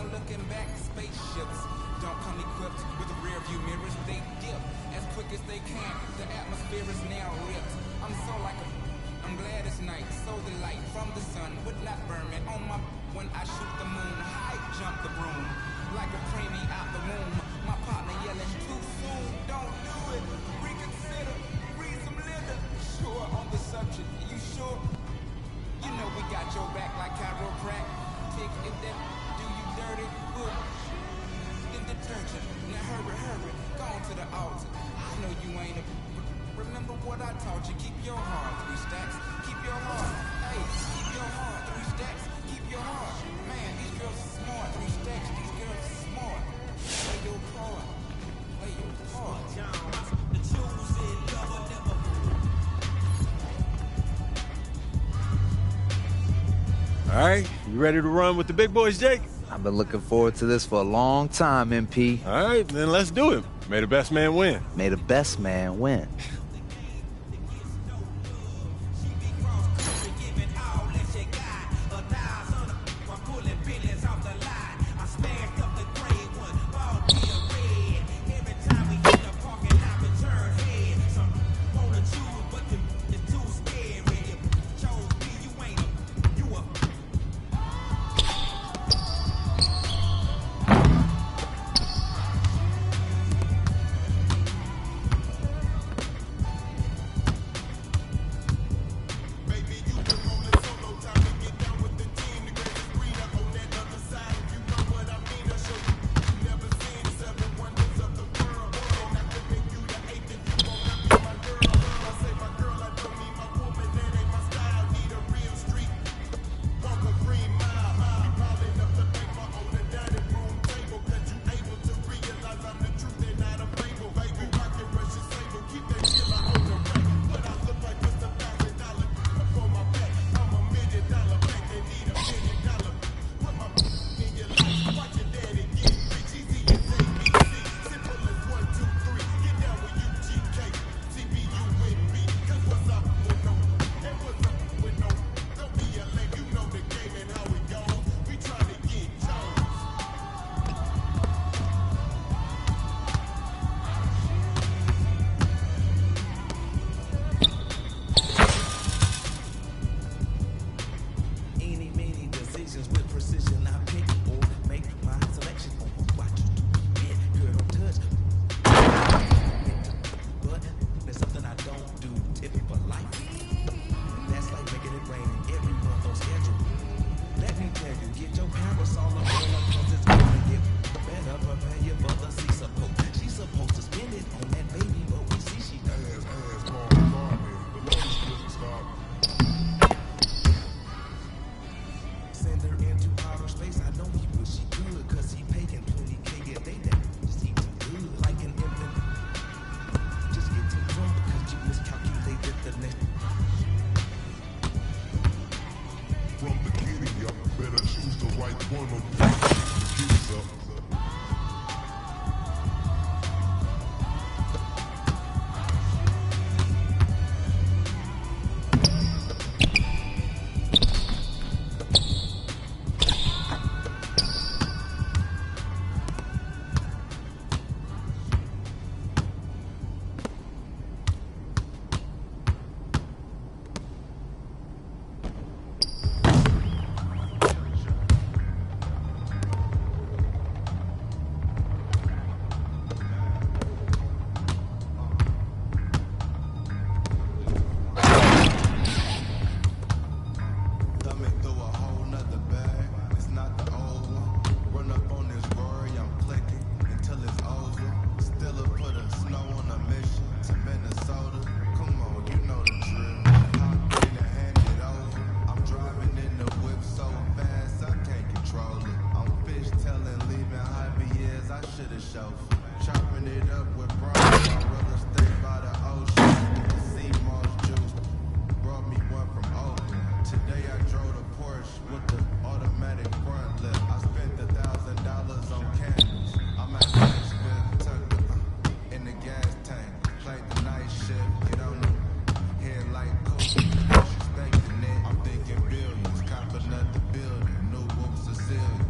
no looking back. Spaceships don't come equipped with rear view mirrors. They dip as quick as they can. The atmosphere is now ripped. I'm glad it's night. So the light from the sun would not burn me on my when I shoot the moon. High jump the broom like a preemie out the womb. My partner yelling too soon. Don't do it. Reconsider. Read some litter. Sure on the subject. You sure? You know we got your back like chiropractic. If that do you dirty, good. Then detergent. Now hurry. Go on to the altar. I know you ain't a. Remember what I taught you. Keep your heart. 3 stacks. Keep your heart. Hey, keep your heart. 3 stacks. Keep your heart. Man, these girls are smart. 3 stacks. These girls are smart. Play your part. Play your part. The choosing lover never. All right, you ready to run with the big boys, Jake? I've been looking forward to this for a long time, MP. All right, then let's do it. May the best man win. May the best man win.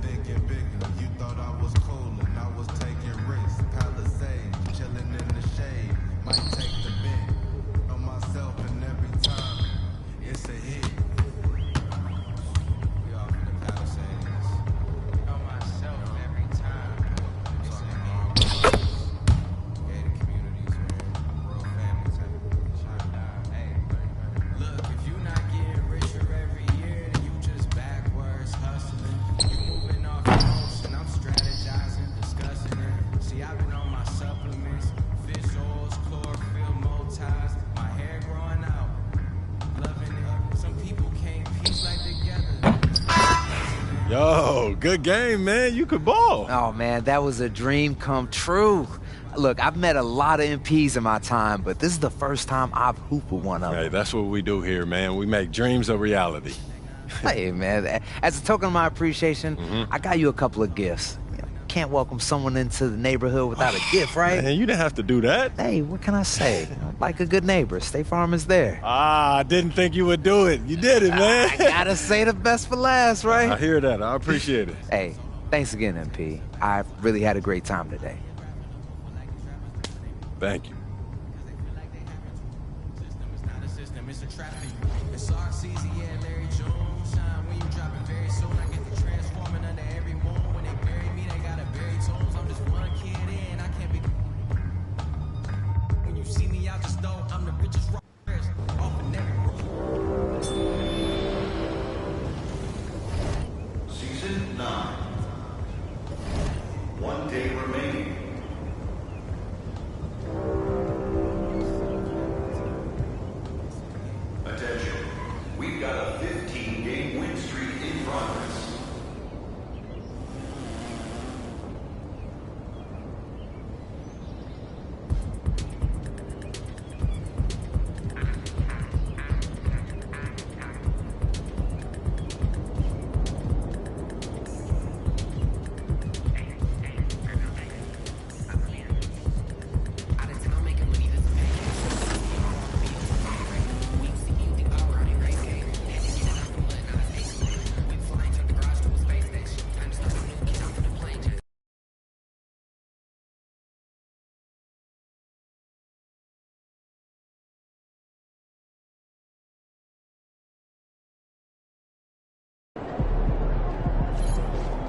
Thinking bigger, you Yo, good game, man. You could ball. Oh, man, that was a dream come true. Look, I've met a lot of MPs in my time, but this is the first time I've hooped with one of them. Hey, that's what we do here, man. We make dreams a reality. Hey, man, as a token of my appreciation, I got you a couple of gifts. Can't welcome someone into the neighborhood without a gift, right? Man, you didn't have to do that. Hey, what can I say? Like a good neighbor, State Farm is there. I didn't think you would do it. You did it, man. I gotta say the best for last, right? I hear that. I appreciate it. Hey, thanks again, MP. I really had a great time today. Thank you. Season 9. 1 day remaining. Attention. We've got a 15-game win streak in progress.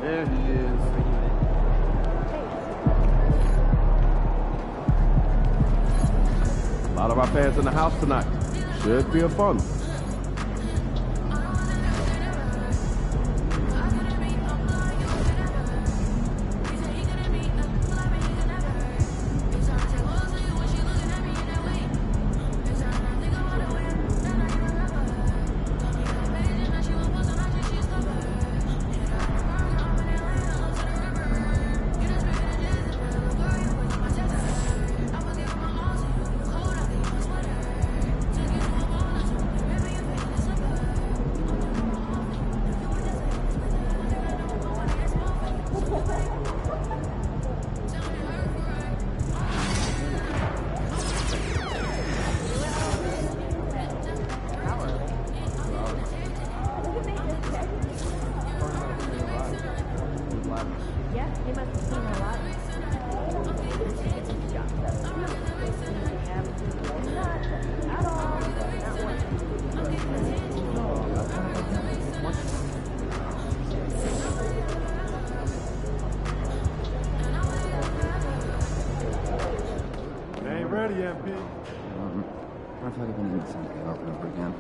There he is. A lot of our fans in the house tonight. Should be a fun. Ready, MP. I feel like I've been doing the same thing over and over again.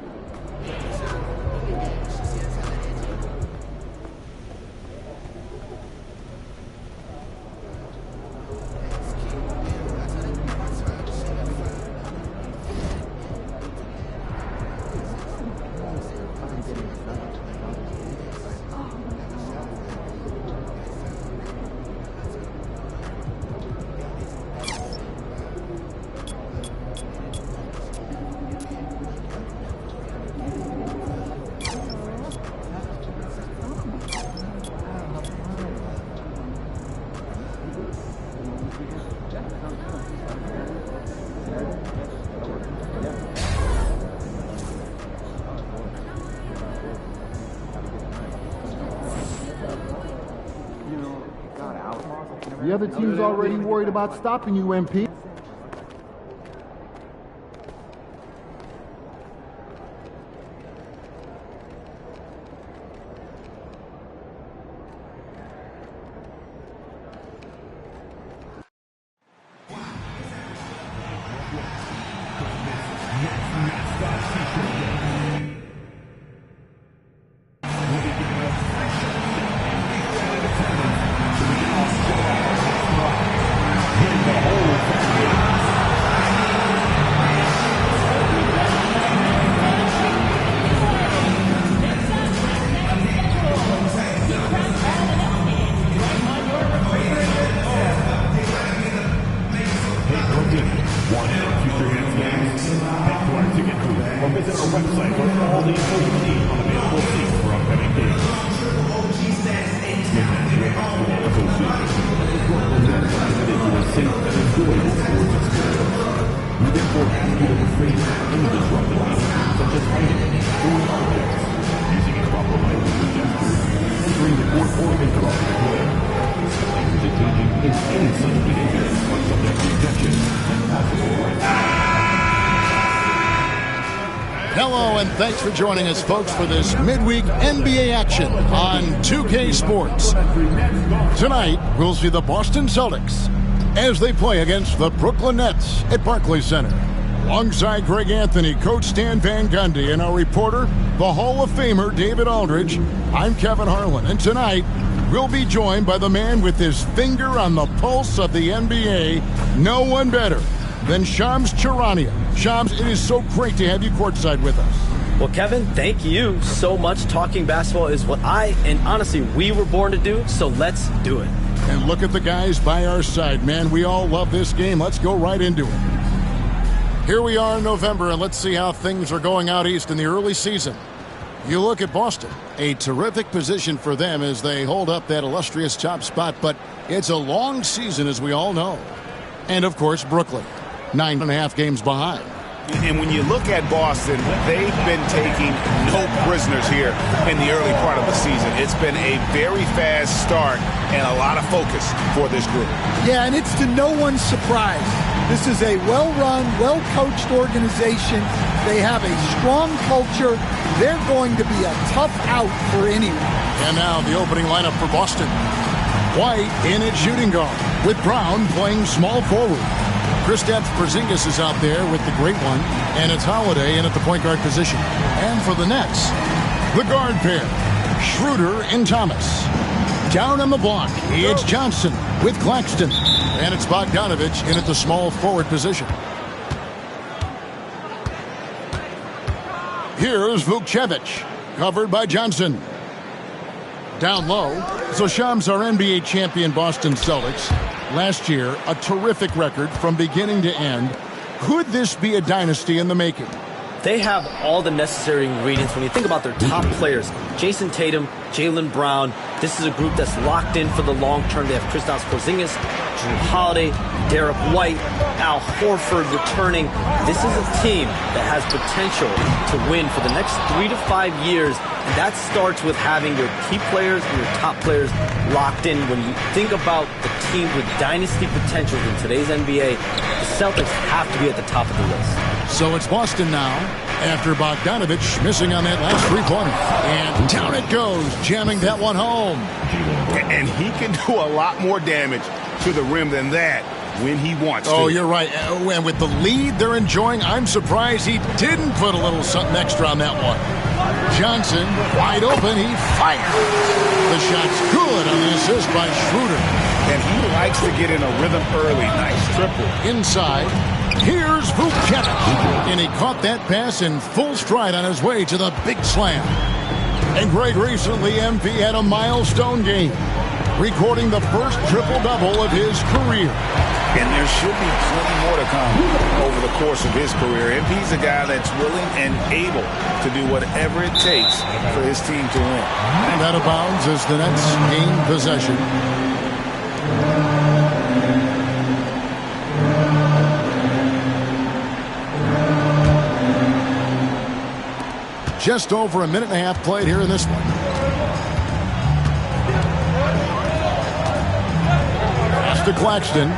The other team's already worried about stopping you, MP. The whole Hello, and thanks for joining us, folks, for this midweek NBA action on 2K Sports. Tonight, we'll see the Boston Celtics as they play against the Brooklyn Nets at Barclays Center. Alongside Greg Anthony, Coach Stan Van Gundy, and our reporter, the Hall of Famer David Aldridge, I'm Kevin Harlan. And tonight, we'll be joined by the man with his finger on the pulse of the NBA, no one better than Shams Charania. Shams, it is so great to have you courtside with us. Well, Kevin, thank you so much. Talking basketball is what and honestly, we were born to do, so let's do it. And look at the guys by our side, man. We all love this game. Let's go right into it. Here we are in November, and let's see how things are going out east in the early season. You look at Boston, a terrific position for them as they hold up that illustrious top spot, but it's a long season, as we all know. And, of course, Brooklyn, 9.5 games behind. And when you look at Boston, they've been taking no prisoners here in the early part of the season. It's been a very fast start and a lot of focus for this group. Yeah, and it's to no one's surprise. This is a well-run, well-coached organization. They have a strong culture. They're going to be a tough out for anyone. And now the opening lineup for Boston. White in at shooting guard, with Brown playing small forward. Kristaps Porzingis is out there with the great one, and it's Holiday in at the point guard position. And for the Nets, the guard pair, Schroeder and Thomas. Down on the block, it's Johnson with Claxton, and it's Bogdanovich in at the small forward position. Here's Vukcevic, covered by Johnson. Down low, so Shams, our NBA champion Boston Celtics. Last year, a terrific record from beginning to end. Could this be a dynasty in the making? They have all the necessary ingredients when you think about their top players. Jason Tatum, Jaylen Brown. This is a group that's locked in for the long term. They have Kristaps Porzingis, Jrue Holiday, Derek White, Al Horford returning. This is a team that has potential to win for the next 3 to 5 years. And that starts with having your key players and your top players locked in. When you think about the teams with dynasty potentials in today's NBA, the Celtics have to be at the top of the list. So it's Boston now, after Bogdanovich missing on that last three-pointer. And down it goes, jamming that one home. And he can do a lot more damage to the rim than that when he wants to. Oh, you're right. And with the lead they're enjoying, I'm surprised he didn't put a little something extra on that one. Johnson, wide open, he fires. The shot's good on the assist by Schroeder. And he likes to get in a rhythm early. Nice triple. Inside, here's Vukcevic. And he caught that pass in full stride on his way to the big slam. And Greg, recently MP had a milestone game, recording the first triple-double of his career. And there should be plenty more to come over the course of his career. MP's a guy that's willing and able to do whatever it takes for his team to win. And out of bounds as the Nets gain possession. Just over a minute and a half played here in this one. Pass to Claxton.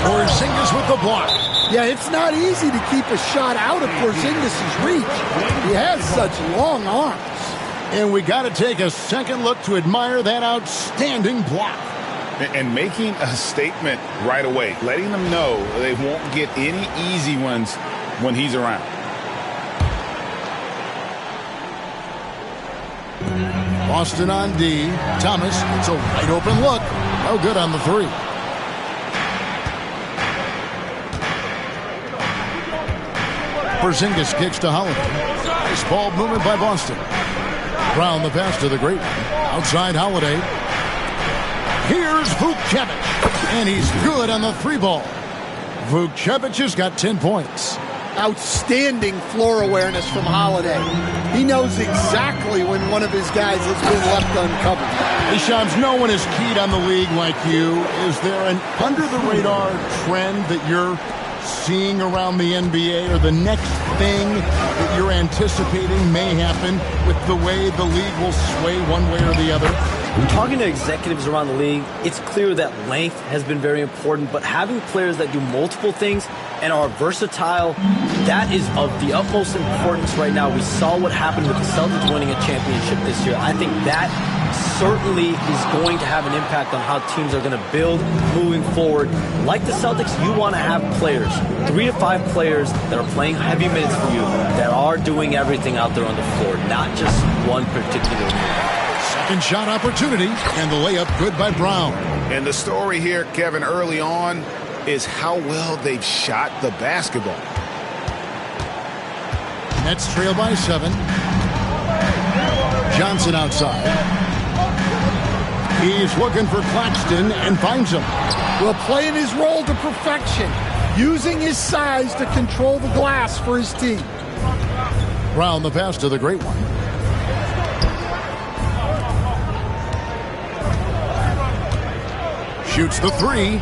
Porzingis with the block. Yeah, it's not easy to keep a shot out of Porzingis' reach. He has such long arms. And we got to take a second look to admire that outstanding block. And making a statement right away, letting them know they won't get any easy ones when he's around. Boston on D. Thomas, it's a wide open look. No good on the three. Porzingis kicks to Holiday. Nice ball movement by Boston. Brown the pass to the great one. Outside Holiday. Here's Vukcevic. And he's good on the three ball. Vukcevic has got 10 points. Outstanding floor awareness from Holiday. He knows exactly when one of his guys has been left uncovered. Hey, Shams, no one is keyed on the league like you. Is there an under-the-radar trend that you're seeing around the NBA, or the next thing that you're anticipating may happen with the way the league will sway one way or the other? Talking to executives around the league, it's clear that length has been very important, but having players that do multiple things and are versatile, that is of the utmost importance right now. We saw what happened with the Celtics winning a championship this year. I think that certainly is going to have an impact on how teams are going to build moving forward. Like the Celtics, you want to have players, 3 to 5 players that are playing heavy minutes for you, that are doing everything out there on the floor, not just one particular move. Second shot opportunity, and the layup good by Brown. And the story here, Kevin, early on is how well they've shot the basketball. Nets trail by 7. Johnson outside. He's looking for Claxton and finds him. Well, playing his role to perfection, using his size to control the glass for his team. Brown the pass to the great one. Shoots the 3.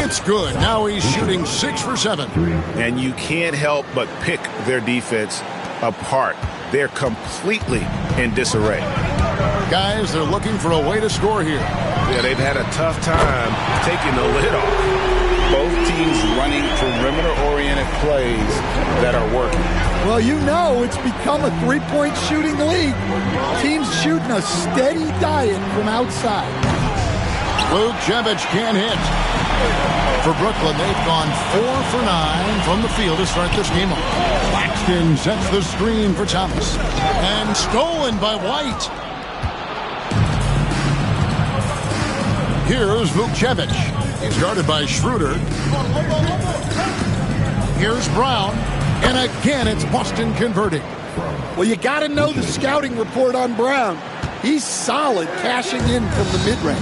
It's good. Now he's shooting 6 for 7. And you can't help but pick their defense apart. They're completely in disarray. Guys, they're looking for a way to score here. Yeah, they've had a tough time taking the lid off. Both teams running perimeter-oriented plays that are working. Well, you know it's become a three-point shooting league. Teams shooting a steady diet from outside. Jepsen can't hit. For Brooklyn, they've gone 4 for 9 from the field to start this game off. Claxton sets the screen for Thomas. And stolen by White. Here's Jepsen. He's guarded by Schroeder. Here's Brown. And again, it's Boston converting. Well, you got to know the scouting report on Brown. He's solid cashing in from the mid-range.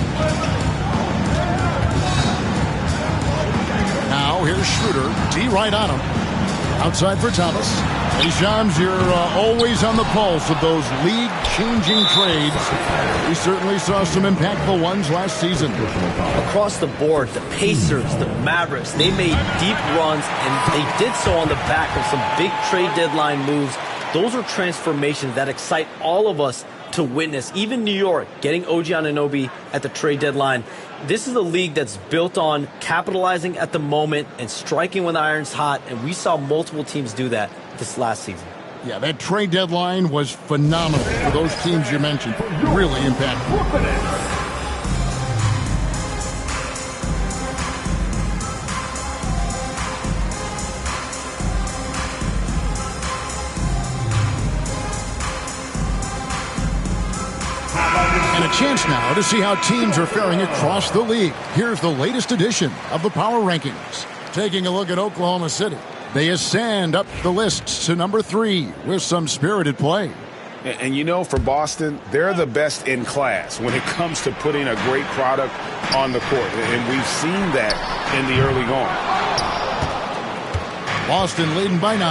Now here's Schroeder. D right on him. Outside for Thomas. Hey, Shams, you're always on the pulse of those league-changing trades. We certainly saw some impactful ones last season. Across the board, the Pacers, the Mavericks, they made deep runs, and they did so on the back of some big trade deadline moves. Those are transformations that excite all of us to witness. Even New York getting OG Anunoby at the trade deadline. This is a league that's built on capitalizing at the moment and striking when the iron's hot, and we saw multiple teams do that this last season. Yeah, that trade deadline was phenomenal for those teams you mentioned. Really impactful. A chance now to see how teams are faring across the league. Here's the latest edition of the Power Rankings. Taking a look at Oklahoma City. They ascend up the list to number 3 with some spirited play. And you know, for Boston, they're the best in class when it comes to putting a great product on the court. And we've seen that in the early going. Boston leading by 9.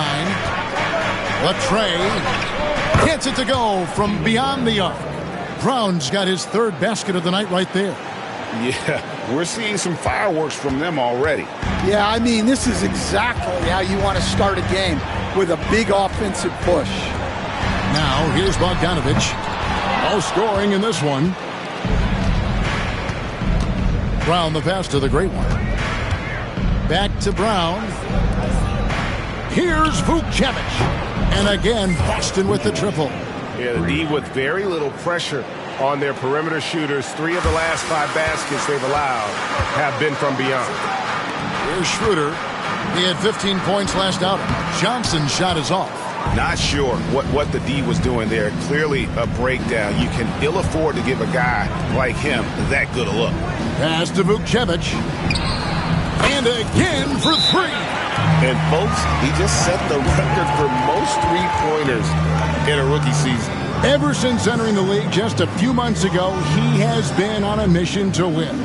Latrey gets it to go from beyond the arc. Brown's got his 3rd basket of the night right there. Yeah, we're seeing some fireworks from them already. Yeah, I mean, this is exactly how you want to start a game, with a big offensive push. Now, here's Bogdanovich. All scoring in this one. Brown the pass to the great one. Back to Brown. Here's Vukcevic. And again, Boston with the triple. Yeah, the D with very little pressure on their perimeter shooters. 3 of the last 5 baskets they've allowed have been from beyond. Here's Schroeder. He had 15 points last outing. Johnson's shot is off. Not sure what the D was doing there. Clearly a breakdown. You can ill afford to give a guy like him that good a look. Pass to Vukcevic. And again for 3. And folks, he just set the record for most 3-pointers in a rookie season. Ever since entering the league just a few months ago, he has been on a mission to win.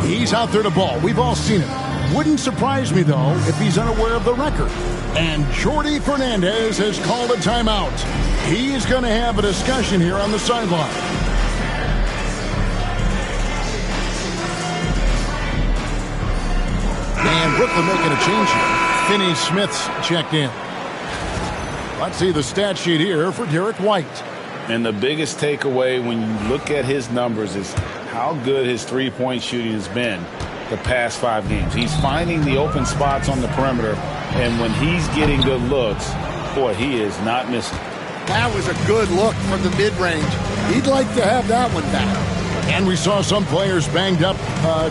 He's out there to ball. We've all seen it. Wouldn't surprise me, though, if he's unaware of the record. And Jordy Fernandez has called a timeout. He is going to have a discussion here on the sideline. And Brooklyn making a change here. Finney-Smith's checked in. Let's see the stat sheet here for Derek White. And the biggest takeaway when you look at his numbers is how good his three-point shooting has been the past 5 games. He's finding the open spots on the perimeter, and when he's getting good looks, boy, he is not missing. That was a good look from the mid-range. He'd like to have that one back. And we saw some players banged up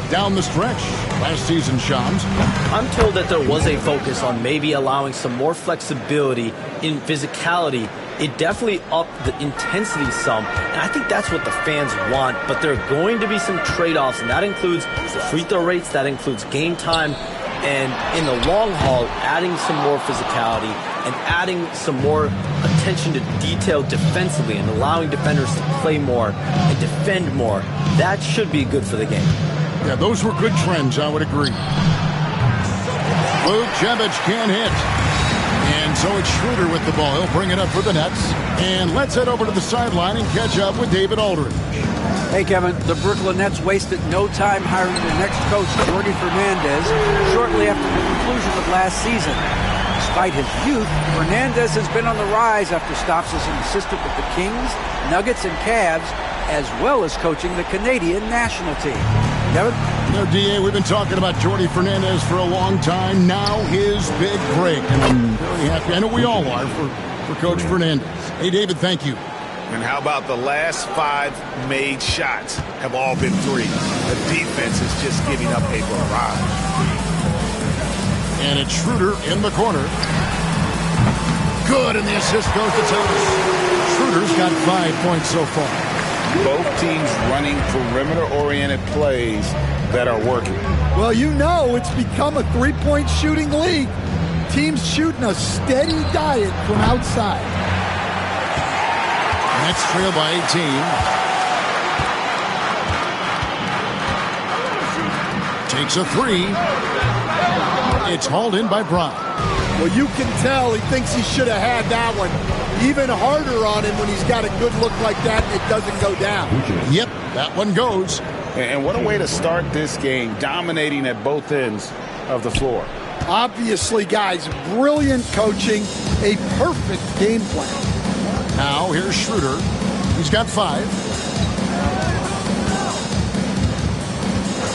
down the stretch last season, Shams. I'm told that there was a focus on maybe allowing some more flexibility in physicality. It definitely upped the intensity some, and I think that's what the fans want, but there are going to be some trade-offs, and that includes the free throw rates, that includes game time, and in the long haul, adding some more physicality and adding some more attention to detail defensively and allowing defenders to play more and defend more. That should be good for the game. Yeah, those were good trends, I would agree. Luke Jepsen can't hit. And so it's Schroeder with the ball. He'll bring it up for the Nets. And let's head over to the sideline and catch up with David Aldridge. Hey, Kevin, the Brooklyn Nets wasted no time hiring their next coach, Jordi Fernandez, shortly after the conclusion of last season. Despite his youth, Fernandez has been on the rise after stops as an assistant with the Kings, Nuggets, and Cavs, as well as coaching the Canadian national team. Kevin? You know, D.A., we've been talking about Jordi Fernandez for a long time. Now his big break, and I'm very happy. I know we all are for Coach Fernandez. Hey, David, thank you. And how about the last 5 made shots have all been threes? The defense is just giving up a barrage. And it's Schroeder in the corner. Good, and the assist goes to Tatum. Schroeder's got 5 points so far. Both teams running perimeter-oriented plays that are working. Well, you know it's become a three-point shooting league. Teams shooting a steady diet from outside. Nets trail by 18. Takes a 3. It's hauled in by Brown. Well, you can tell he thinks he should have had that one. Even harder on him when he's got a good look like that and it doesn't go down. Yep, that one goes. And what a way to start this game, dominating at both ends of the floor. Obviously, guys, brilliant coaching, a perfect game plan. Now, here's Schroeder. He's got 5.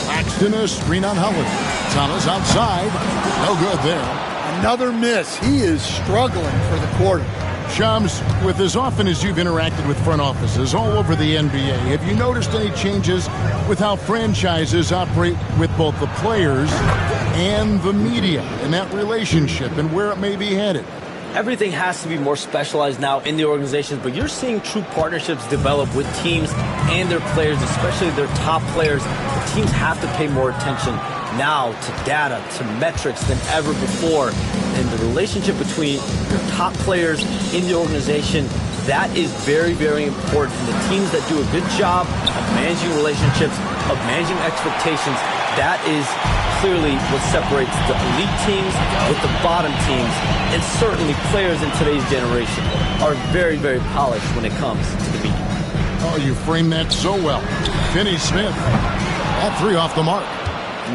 Paxton, a screen on Howard. Thomas outside. No good there. Another miss. He is struggling for the quarter. Shams, with as often as you've interacted with front offices all over the NBA, have you noticed any changes with how franchises operate with both the players and the media and that relationship and where it may be headed? Everything has to be more specialized now in the organizations, but you're seeing true partnerships develop with teams and their players, especially their top players. The teams have to pay more attention now to data, to metrics than ever before. And the relationship between your top players in the organization, that is very, very important. And the teams that do a good job of managing relationships, of managing expectations, that is clearly what separates the elite teams with the bottom teams. And certainly players in today's generation are very, very polished when it comes to the media. Oh, you framed that so well. Finney Smith, that 3 off the mark.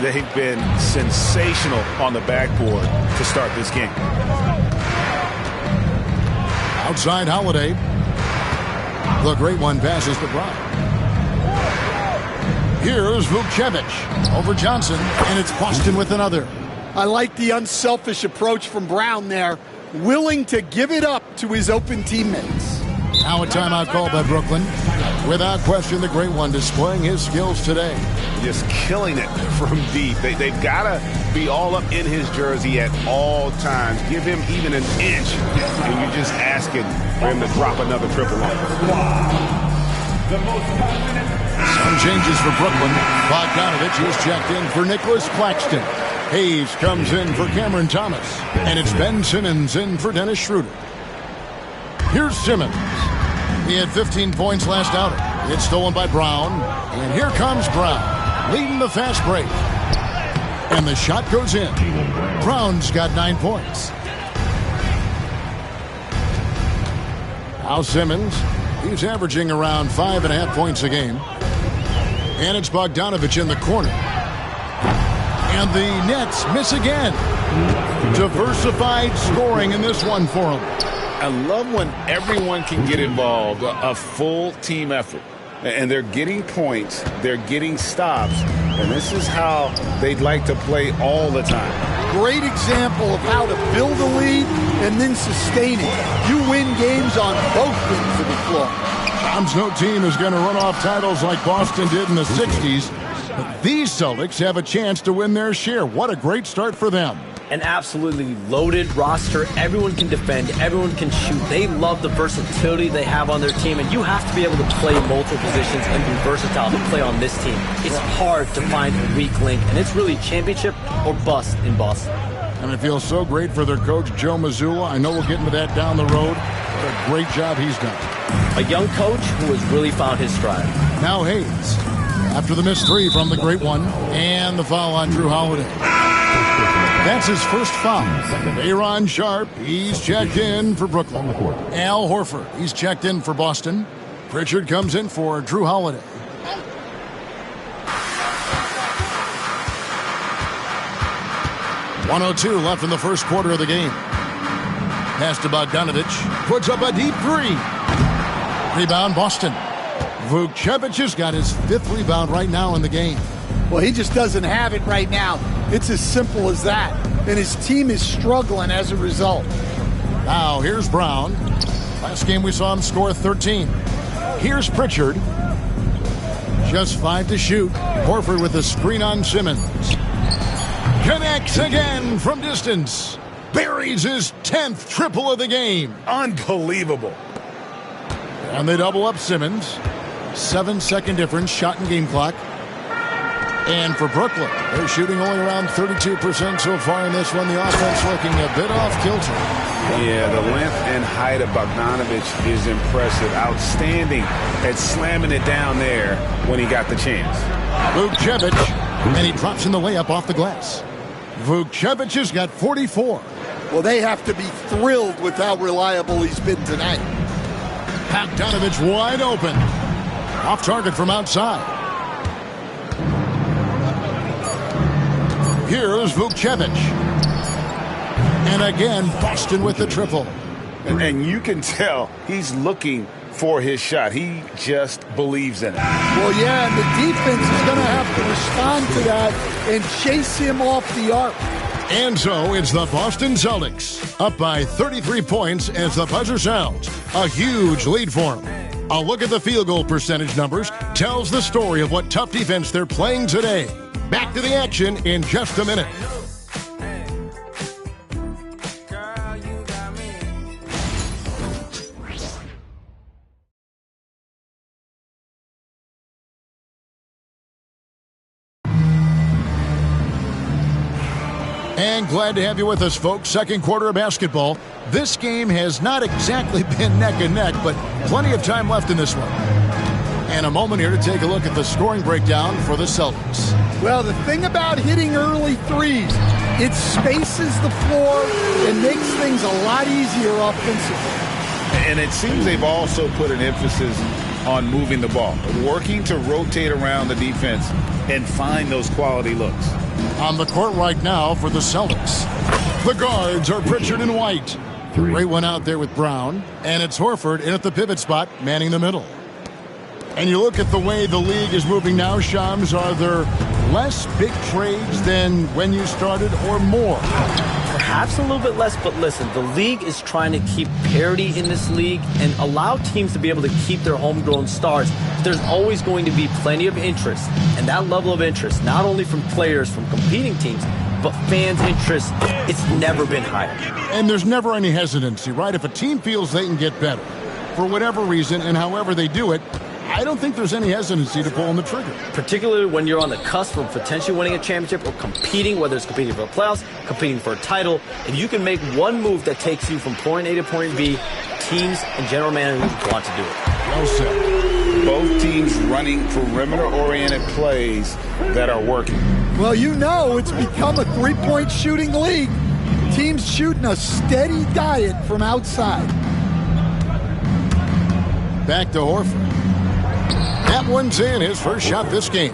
They've been sensational on the backboard to start this game. Outside Holiday. The great one passes to Brown. Here's Vukcevic over Johnson, and it's Boston with another. I like the unselfish approach from Brown there, willing to give it up to his open teammates. Now a timeout called by Brooklyn. Without question, the great one displaying his skills today. Just killing it from deep. They've got to be all up in his jersey at all times. Give him even an inch, and you're just asking for him to drop another triple on him. Some changes for Brooklyn. Bogdanovich is checked in for Nicholas Claxton. Hayes comes in for Cameron Thomas. And it's Ben Simmons in for Dennis Schroeder. Here's Simmons. He had 15 points last outing. It's stolen by Brown. And here comes Brown, leading the fast break. And the shot goes in. Brown's got 9 points. Now Simmons. He's averaging around 5.5 points a game. And it's Bogdanovich in the corner. And the Nets miss again. Diversified scoring in this one for him. I love when everyone can get involved, a full team effort. And they're getting points, they're getting stops, and this is how they'd like to play all the time. Great example of how to build a lead and then sustain it. You win games on both ends of the floor. Tom's no team is going to run off titles like Boston did in the 60s. But these Celtics have a chance to win their share. What a great start for them. An absolutely loaded roster. Everyone can defend. Everyone can shoot. They love the versatility they have on their team, and you have to be able to play multiple positions and be versatile to play on this team. It's hard to find a weak link, and it's really championship or bust in Boston. And it feels so great for their coach, Joe Mazzulla. I know we'll get into that down the road. What a great job he's done. A young coach who has really found his stride. Now Hayes, after the missed three from the great one, and the foul on Drew Holiday. That's his first foul. Aaron Sharp, he's checked in for Brooklyn. Al Horford, he's checked in for Boston. Pritchard comes in for Drew Holiday. .102 left in the first quarter of the game. Pass to Bogdanovich. Puts up a deep three. Rebound, Boston. Vukcevic has got his 5th rebound right now in the game. Well, he just doesn't have it right now. It's as simple as that. And his team is struggling as a result. Now, here's Brown. Last game we saw him score 13. Here's Pritchard. Just 5 to shoot. Horford with a screen on Simmons. Connects again from distance. Buries his 10th triple of the game. Unbelievable. And they double up Simmons. 7-second difference, shot and game clock. And for Brooklyn, they're shooting only around 32% so far in this one. The offense looking a bit off kilter. Yeah, the length and height of Bogdanovich is impressive. Outstanding at slamming it down there when he got the chance. Vukcevic, and he drops in the layup off the glass. Vukcevic has got 44. Well, they have to be thrilled with how reliable he's been tonight. Bogdanovich wide open. Off target from outside. Here's Vukcevic. And again, Boston with the triple. And you can tell he's looking for his shot. He just believes in it. Well, yeah, and the defense is going to have to respond to that and chase him off the arc. And so it's the Boston Celtics, up by 33 points as the buzzer sounds. A huge lead for them. A look at the field goal percentage numbers tells the story of what tough defense they're playing today. Back to the action in just a minute. And glad to have you with us, folks. Second quarter of basketball. This game has not exactly been neck and neck, but plenty of time left in this one. And a moment here to take a look at the scoring breakdown for the Celtics. Well, the thing about hitting early threes, it spaces the floor and makes things a lot easier offensively. And it seems they've also put an emphasis on moving the ball, working to rotate around the defense and find those quality looks. On the court right now for the Celtics. The guards are Pritchard and White. Great one out there with Brown. And it's Horford in at the pivot spot, manning the middle. And you look at the way the league is moving now, Shams, are there less big trades than when you started or more? Perhaps a little bit less, but listen, the league is trying to keep parity in this league and allow teams to be able to keep their homegrown stars. There's always going to be plenty of interest, and that level of interest, not only from players from competing teams, but fans' interest, it's never been higher. And there's never any hesitancy, right? If a team feels they can get better, for whatever reason and however they do it, I don't think there's any hesitancy to pulling the trigger. Particularly when you're on the cusp of potentially winning a championship or competing, whether it's competing for the playoffs, competing for a title. If you can make one move that takes you from point A to point B, teams and general managers want to do it. Well said. Both teams running perimeter-oriented plays that are working. Well, you know it's become a three-point shooting league. Teams shooting a steady diet from outside. Back to Horford. That one's in, his first shot this game.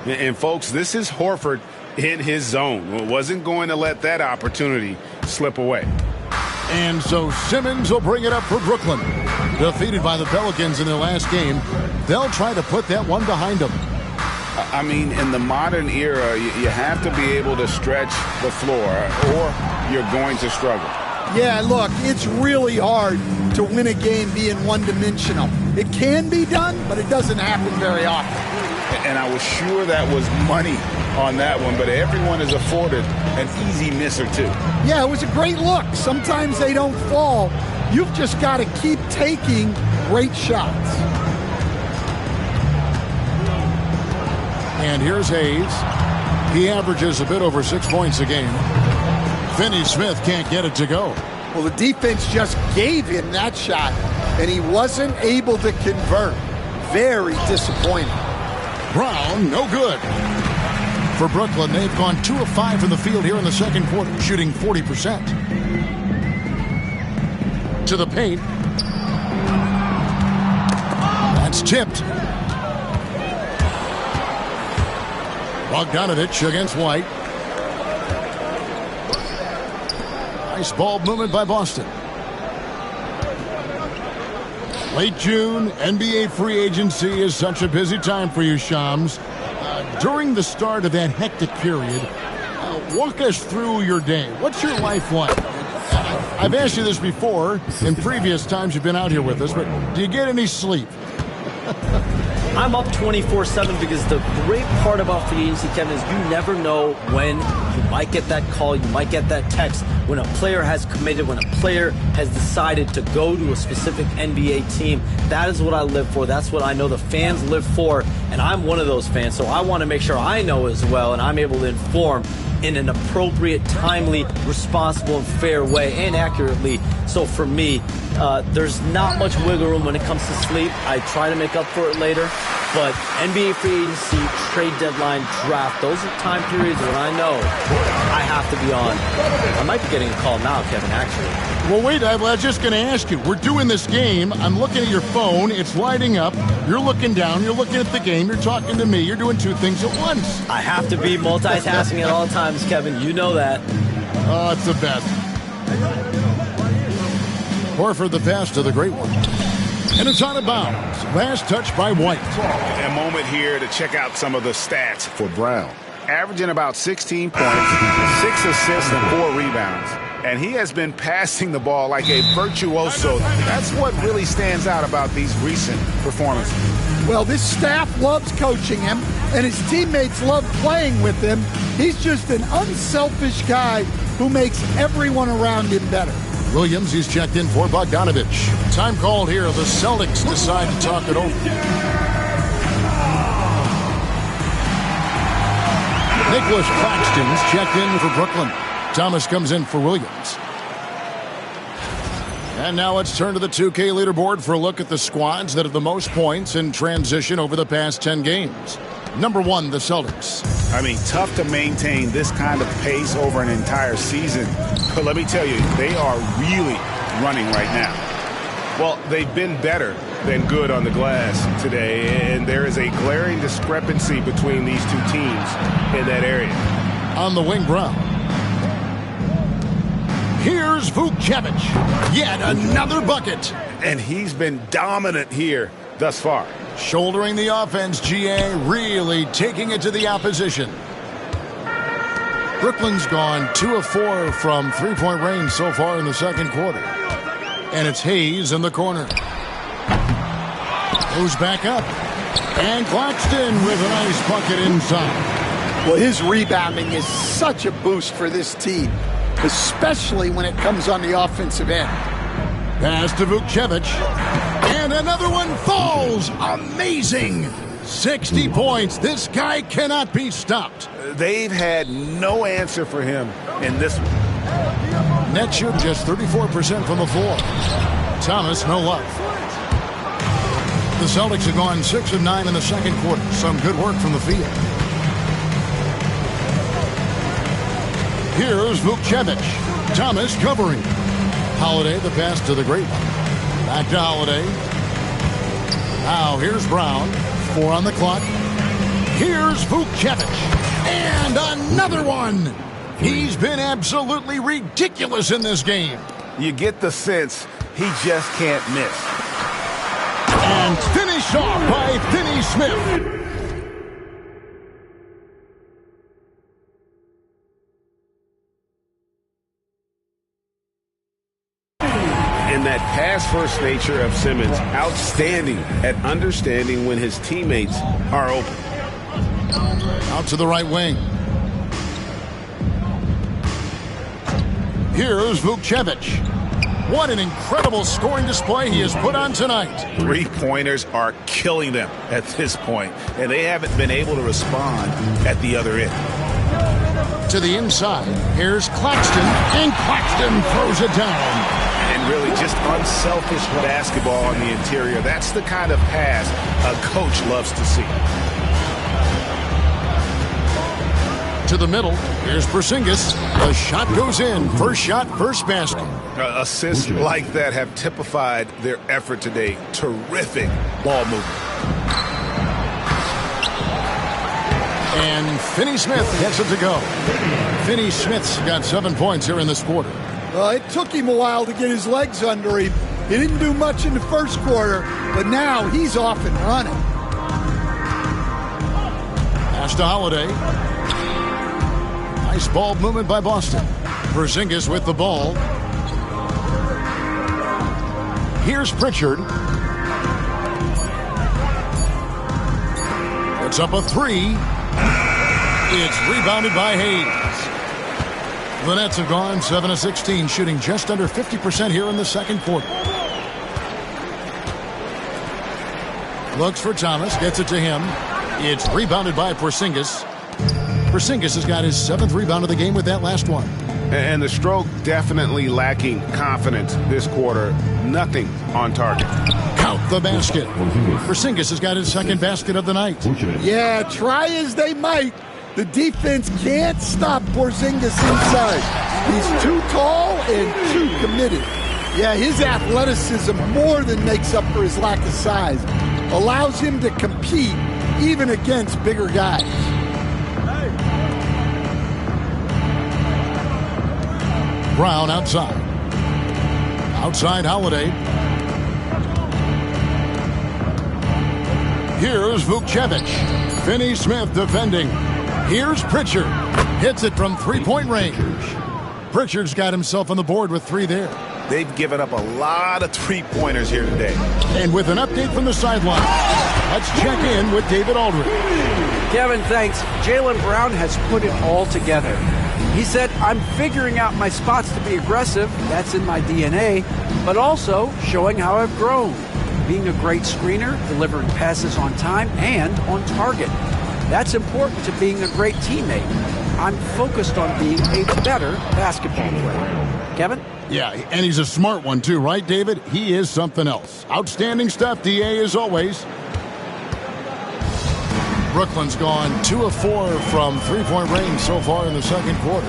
And folks, this is Horford in his zone. Wasn't going to let that opportunity slip away. And so Simmons will bring it up for Brooklyn. Defeated by the Pelicans in their last game, they'll try to put that one behind them. I mean, in the modern era, you have to be able to stretch the floor or you're going to struggle. Yeah, look, it's really hard to win a game being one-dimensional. It can be done, but it doesn't happen very often. And I was sure that was money on that one, but everyone is afforded an easy miss or two. Yeah, it was a great look. Sometimes they don't fall. You've just got to keep taking great shots. And here's Hayes. He averages a bit over 6 points a game. Finney Smith can't get it to go. Well, the defense just gave him that shot, and he wasn't able to convert. Very disappointing. Brown, no good. For Brooklyn, they've gone 2 of 5 from the field here in the second quarter, shooting 40%. To the paint. That's tipped. Bogdanovich against White. Nice ball movement by Boston. Late June, NBA free agency is such a busy time for you, Shams. During the start of that hectic period, walk us through your day. What's your life like? I've asked you this before in previous times you've been out here with us, but do you get any sleep? I'm up 24/7 because the great part about free agency, Kevin, is you never know when you might get that call, you might get that text, when a player has committed, when a player has decided to go to a specific NBA team. That is what I live for. That's what I know the fans live for, and I'm one of those fans, so I want to make sure I know as well, and I'm able to inform in an appropriate, timely, responsible, and fair way, and accurately. So for me, there's not much wiggle room when it comes to sleep. I try to make up for it later, but NBA free agency, trade deadline, draft, those are time periods when I know I have to be on. I might be getting a call now, Kevin, actually. Well, wait, I was just going to ask you. We're doing this game. I'm looking at your phone. It's lighting up. You're looking down. You're looking at the game. You're talking to me. You're doing 2 things at once. I have to be multitasking at all times, Kevin. You know that. Oh, it's the best. Horford the pass to the great one. And it's out of bounds. Last touch by White. A moment here to check out some of the stats for Brown. Averaging about 16 points, 6 assists, and 4 rebounds. And he has been passing the ball like a virtuoso. That's what really stands out about these recent performances. Well, this staff loves coaching him, and his teammates love playing with him. He's just an unselfish guy who makes everyone around him better. Williams, he's checked in for Bogdanovich. Time called here. The Celtics decide to talk it over. Nicholas Claxton's checked in for Brooklyn. Thomas comes in for Williams. And now let's turn to the 2K leaderboard for a look at the squads that have the most points in transition over the past 10 games. Number 1, the Celtics. I mean, tough to maintain this kind of pace over an entire season. But let me tell you, they are really running right now. Well, they've been better than good on the glass today, and there is a glaring discrepancy between these two teams in that area. On the wing, Brown. Here's Vucevic. Yet another bucket. And he's been dominant here thus far. Shouldering the offense, GA, really taking it to the opposition. Brooklyn's gone 2 of 4 from three-point range so far in the second quarter. And it's Hayes in the corner. Goes back up. And Claxton with a nice bucket inside. Well, his rebounding is such a boost for this team, especially when it comes on the offensive end. Pass to Vucevic. And another one falls. Amazing. 60 points. This guy cannot be stopped. They've had no answer for him in this one. Net shoot just 34% from the floor. Thomas, no luck. The Celtics have gone 6 of 9 in the second quarter. Some good work from the field. Here's Vucevic. Thomas covering. Holiday, the pass to the great one. Back to Holiday. Now here's Brown. 4 on the clock. Here's Vucevic. And another one. He's been absolutely ridiculous in this game. You get the sense he just can't miss. And finished off by Finney Smith. And that pass-first nature of Simmons, outstanding at understanding when his teammates are open. Out to the right wing. Here's Vukcevic. What an incredible scoring display he has put on tonight. Three-pointers are killing them at this point, and they haven't been able to respond at the other end. To the inside, here's Claxton, and Claxton throws it down. And really just unselfish basketball on the interior. That's the kind of pass a coach loves to see. To the middle, here's Porzingis. The shot goes in. First shot, first basket. Assists like that have typified their effort today. Terrific ball movement. And Finney Smith gets it to go. Finney Smith's got 7 points here in this quarter. It took him a while to get his legs under him. He didn't do much in the first quarter, but now he's off and running. Pass to Holiday. Nice ball movement by Boston. Porzingis with the ball. Here's Pritchard. Puts up a three. It's rebounded by Hayes. The Nets have gone 7 of 16, shooting just under 50% here in the second quarter. Looks for Thomas, gets it to him. It's rebounded by Porzingis. Porzingis has got his 7th rebound of the game with that last one. And the stroke definitely lacking confidence this quarter. Nothing on target. Count the basket. Porzingis has got his 2nd basket of the night. Yeah, try as they might, the defense can't stop Porzingis inside. He's too tall and too committed. Yeah, his athleticism more than makes up for his lack of size. Allows him to compete even against bigger guys. Brown outside. Outside Holiday. Here's Vukcevic. Finney Smith defending. Here's Pritchard. Hits it from three-point range. Pritchard's got himself on the board with 3 there. They've given up a lot of three-pointers here today. And with an update from the sideline, let's check in with David Aldridge. Kevin, thanks. Jaylen Brown has put it all together. He said, I'm figuring out my spots to be aggressive. That's in my DNA. But also showing how I've grown. Being a great screener, delivering passes on time and on target. That's important to being a great teammate. I'm focused on being a better basketball player. Kevin? Yeah, and he's a smart one too, right, David? He is something else. Outstanding stuff, DA, as always. Brooklyn's gone 2 of 4 from three-point range so far in the second quarter.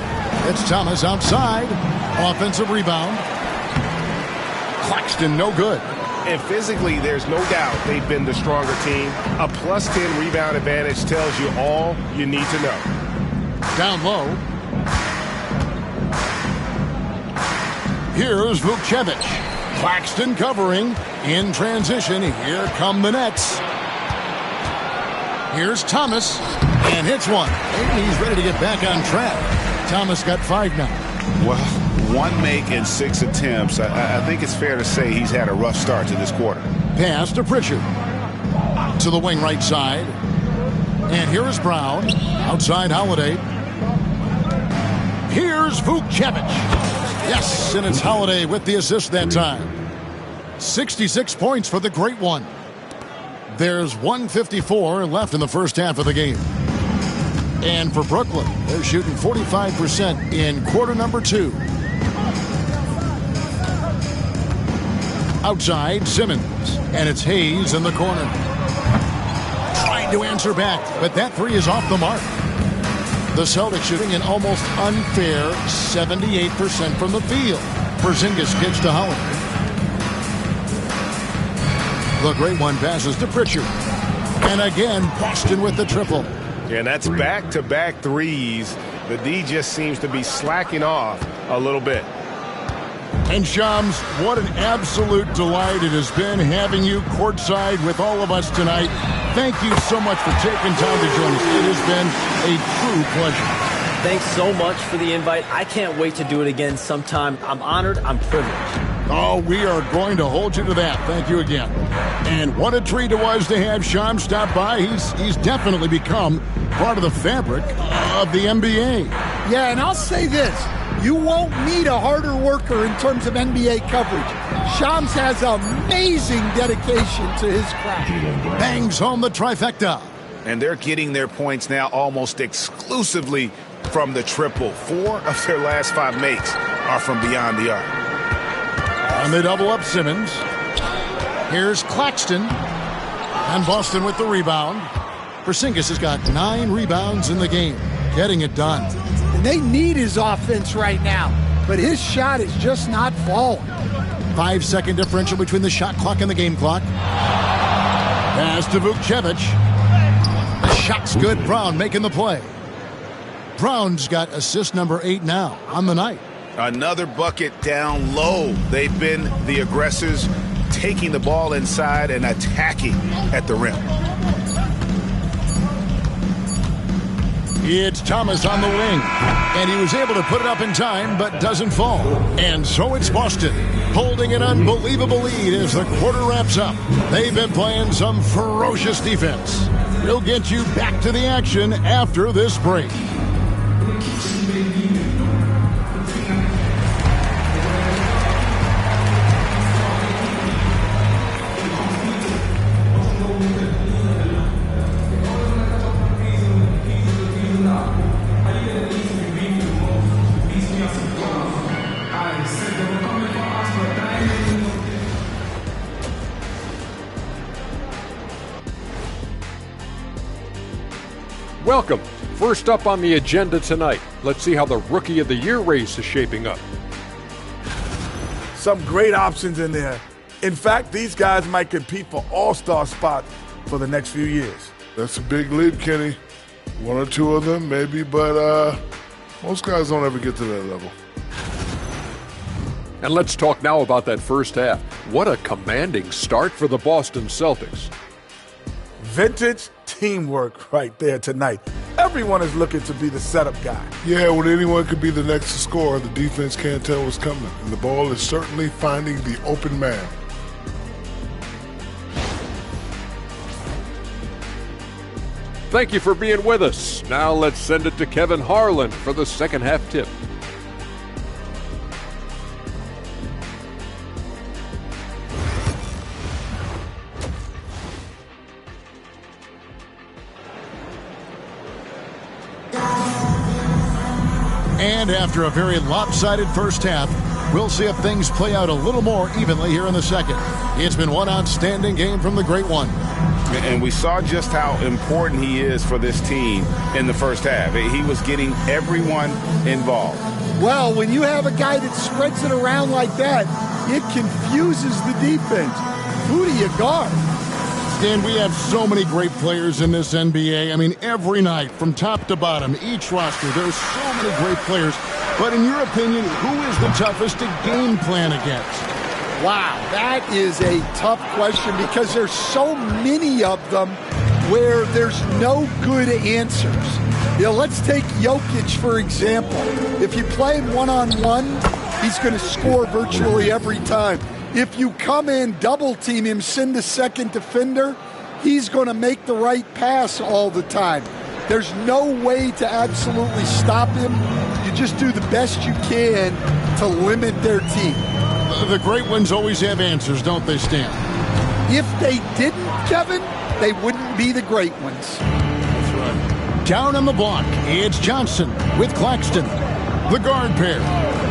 It's Thomas outside. Offensive rebound. Claxton, no good. And physically, there's no doubt they've been the stronger team. A +10 rebound advantage tells you all you need to know. Down low. Here's Vukcevic. Claxton covering. In transition, here come the Nets. Here's Thomas, and hits one. Maybe he's ready to get back on track. Thomas got 5 now. Well, 1 make in 6 attempts. I think it's fair to say he's had a rough start to this quarter. Pass to Pritchard. To the wing right side. And here is Brown. Outside Holiday. Here's Vukcevic. Yes, and it's Holiday with the assist that time. 66 points for the great one. There's 1:54 left in the first half of the game. And for Brooklyn, they're shooting 45% in quarter number 2. Outside, Simmons. And it's Hayes in the corner. Trying to answer back, but that 3 is off the mark. The Celtics shooting an almost unfair 78% from the field. Porzingis gets to Holiday. The great one passes to Pritchard. And again, Boston with the triple. And that's back-to-back threes. The D just seems to be slacking off a little bit. And Shams, what an absolute delight it has been having you courtside with all of us tonight. Thank you so much for taking time to join us. It has been a true pleasure. Thanks so much for the invite. I can't wait to do it again sometime. I'm honored. I'm privileged. Oh, we are going to hold you to that. Thank you again. And what a treat it was to have Shams stop by. He's definitely become part of the fabric of the NBA. Yeah, and I'll say this. You won't meet a harder worker in terms of NBA coverage. Shams has amazing dedication to his craft. Bangs home the trifecta. And they're getting their points now almost exclusively from the triple. 4 of their last 5 makes are from beyond the arc. And they double up Simmons. Here's Claxton. And Boston with the rebound. Porzingis has got 9 rebounds in the game. Getting it done. And they need his offense right now. But his shot is just not falling. 5-second differential between the shot clock and the game clock. Pass to Vukcevic. The shot's good. Brown making the play. Brown's got assist number 8 now on the night. Another bucket down low. They've been the aggressors, taking the ball inside and attacking at the rim. It's Thomas on the wing, and he was able to put it up in time, but doesn't fall. And so it's Boston, holding an unbelievable lead as the quarter wraps up. They've been playing some ferocious defense. We'll get you back to the action after this break. Welcome. First up on the agenda tonight, let's see how the Rookie of the Year race is shaping up. Some great options in there. In fact, these guys might compete for all-star spots for the next few years. That's a big leap, Kenny. 1 or 2 of them, maybe, but most guys don't ever get to that level. And let's talk now about that first half. What a commanding start for the Boston Celtics. Vintage teamwork right there tonight. Everyone is looking to be the setup guy. Yeah, when anyone could be the next to score, the defense can't tell what's coming. And the ball is certainly finding the open man. Thank you for being with us. Now let's send it to Kevin Harlan for the second half tip. And after a very lopsided first half, we'll see if things play out a little more evenly here in the second. It's been one outstanding game from the Great One. And we saw just how important he is for this team in the first half. He was getting everyone involved. Well, when you have a guy that spreads it around like that, it confuses the defense. Who do you guard? Dan, we have so many great players in this NBA. I mean, every night, from top to bottom, each roster, there's so many great players. But in your opinion, who is the toughest to game plan against? Wow, that is a tough question because there's so many of them where there's no good answers. You know, let's take Jokic, for example. If you play him one-on-one, he's going to score virtually every time. If you come in, double-team him, send a second defender, he's going to make the right pass all the time. There's no way to absolutely stop him. You just do the best you can to limit their team. The great ones always have answers, don't they, Stan? If they didn't, Kevin, they wouldn't be the great ones. That's right. Down on the block, it's Johnson with Claxton. The guard pair,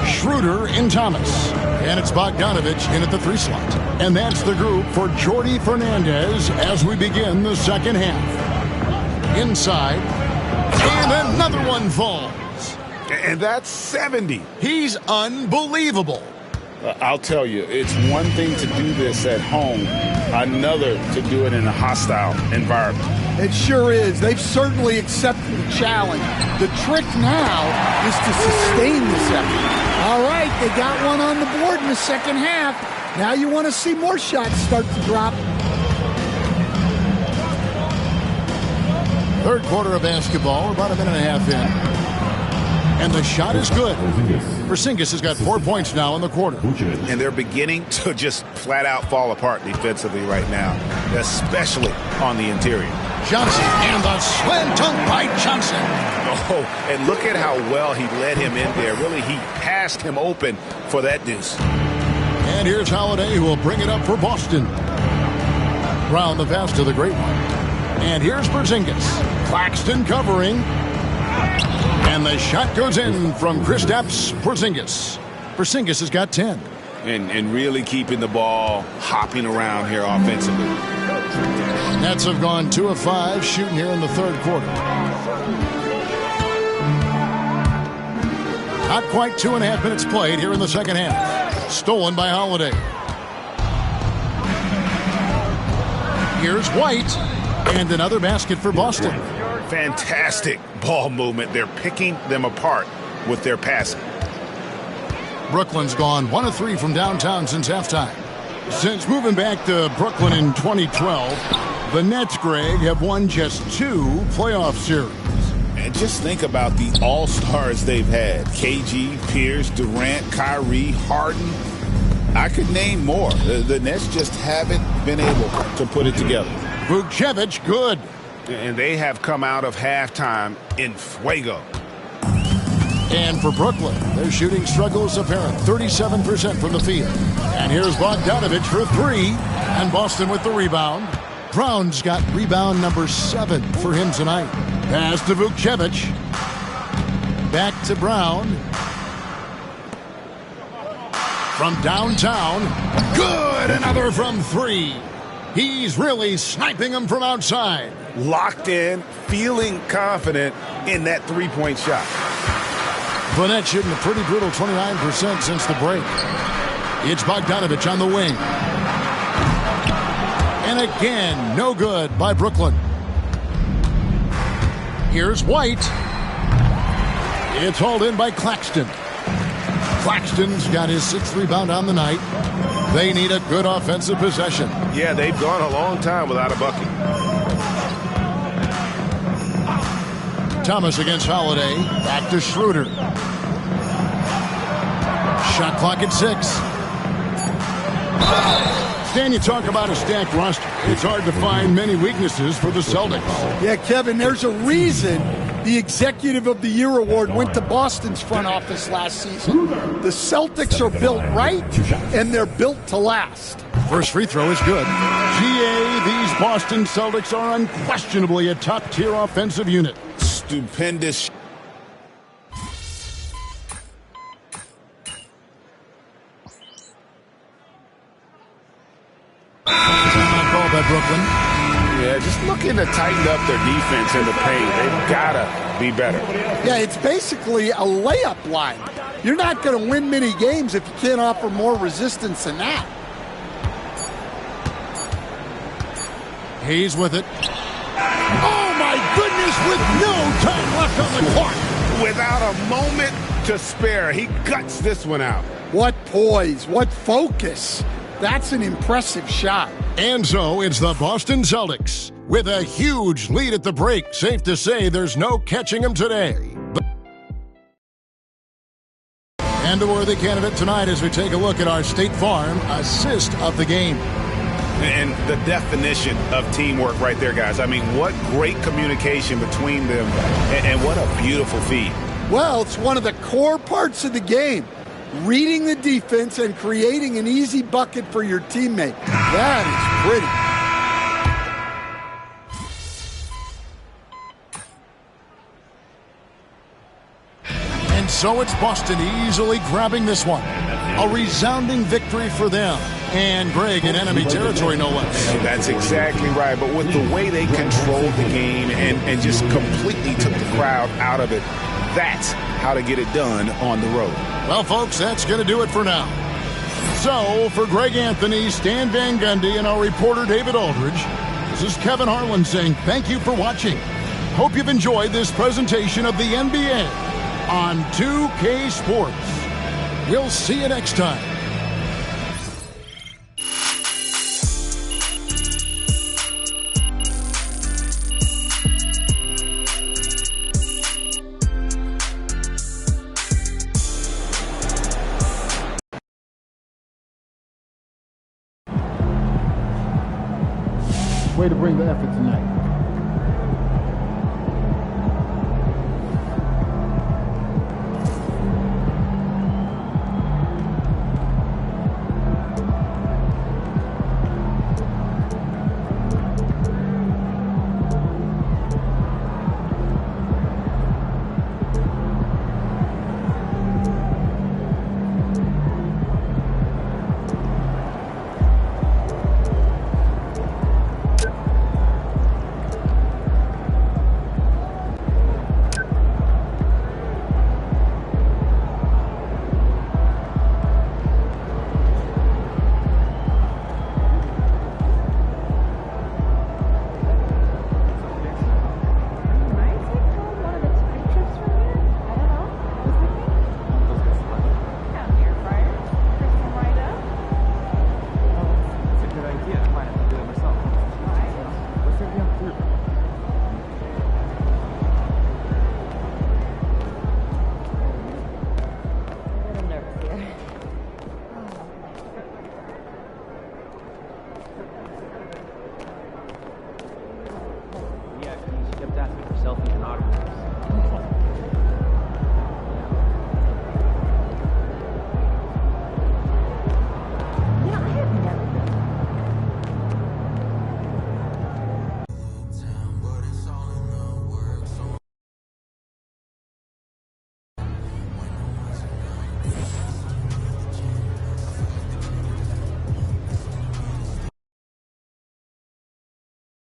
Schroeder and Thomas. And it's Bogdanovich in at the 3 slot. And that's the group for Jordi Fernandez as we begin the second half. Inside, and another one falls. And that's 70. He's unbelievable. I'll tell you, it's one thing to do this at home, another to do it in a hostile environment. It sure is. They've certainly accepted the challenge. The trick now is to sustain this effort. All right, they got one on the board. scored in the second half. Now you want to see more shots start to drop. Third quarter of basketball, about a minute and a half in. And the shot is good. Porzingis has got 4 points now in the quarter. And they're beginning to just flat out fall apart defensively right now, especially on the interior. Johnson and the slam dunk by Johnson. Oh, and look at how well he led him in there. Really, he passed him open for that deuce. And here's Holiday, who will bring it up for Boston. Brown the pass to the great one. And here's Porzingis. Claxton covering. And the shot goes in from Kristaps Porzingis. Porzingis has got 10. And really keeping the ball hopping around here offensively. Nets have gone 2 of 5 shooting here in the third quarter. Not quite 2.5 minutes played here in the second half. Stolen by Holiday. Here's White. And another basket for Boston. Fantastic ball movement. They're picking them apart with their passing. Brooklyn's gone 1 of 3 from downtown since halftime. Since moving back to Brooklyn in 2012, the Nets, Greg, have won just 2 playoff series. And just think about the all-stars they've had. KG, Pierce, Durant, Kyrie, Harden. I could name more. The Nets just haven't been able to put it together. Vucevic, good. And they have come out of halftime in fuego. And for Brooklyn, their shooting struggle is apparent. 37% from the field. And here's Bogdanovich for 3. And Boston with the rebound. Brown's got rebound number 7 for him tonight. Pass to Vucevic. Back to Brown. From downtown. Good! Another from 3. He's really sniping them from outside. Locked in, feeling confident in that three-point shot. The Nets shooting a pretty brutal 29% since the break. It's Bogdanovich on the wing. And again, no good by Brooklyn. Here's White. It's hauled in by Claxton. Claxton's got his 6th rebound on the night. They need a good offensive possession. Yeah, they've gone a long time without a bucket. Thomas against Holiday. Back to Schroeder. Shot clock at 6. Stan, you talk about a stacked roster. It's hard to find many weaknesses for the Celtics. Yeah, Kevin, there's a reason the Executive of the Year award went to Boston's front office last season. The Celtics are built right, and they're built to last. First free throw is good. GA, these Boston Celtics are unquestionably a top-tier offensive unit. Stupendous. Ball by Brooklyn. Yeah, just looking to tighten up their defense in the paint. They've got to be better. Yeah, it's basically a layup line. You're not going to win many games if you can't offer more resistance than that. Hayes with it. Oh, my goodness, with no time left on the clock. Without a moment to spare, he guts this one out. What poise, what focus. That's an impressive shot. And so it's the Boston Celtics with a huge lead at the break. Safe to say there's no catching them today. And a worthy candidate tonight as we take a look at our State Farm assist of the game. And the definition of teamwork right there, guys. I mean, what great communication between them, and what a beautiful feed. Well, it's one of the core parts of the game. Reading the defense and creating an easy bucket for your teammate. That is pretty. And so it's Boston easily grabbing this one. A resounding victory for them. And Greg in enemy territory, no less. That's exactly right. But with the way they controlled the game and just completely took the crowd out of it, that's how to get it done on the road. Well, folks, that's going to do it for now. So, for Greg Anthony, Stan Van Gundy, and our reporter David Aldridge, this is Kevin Harlan saying thank you for watching. Hope you've enjoyed this presentation of the NBA on 2K Sports. We'll see you next time. Way to bring the effort tonight.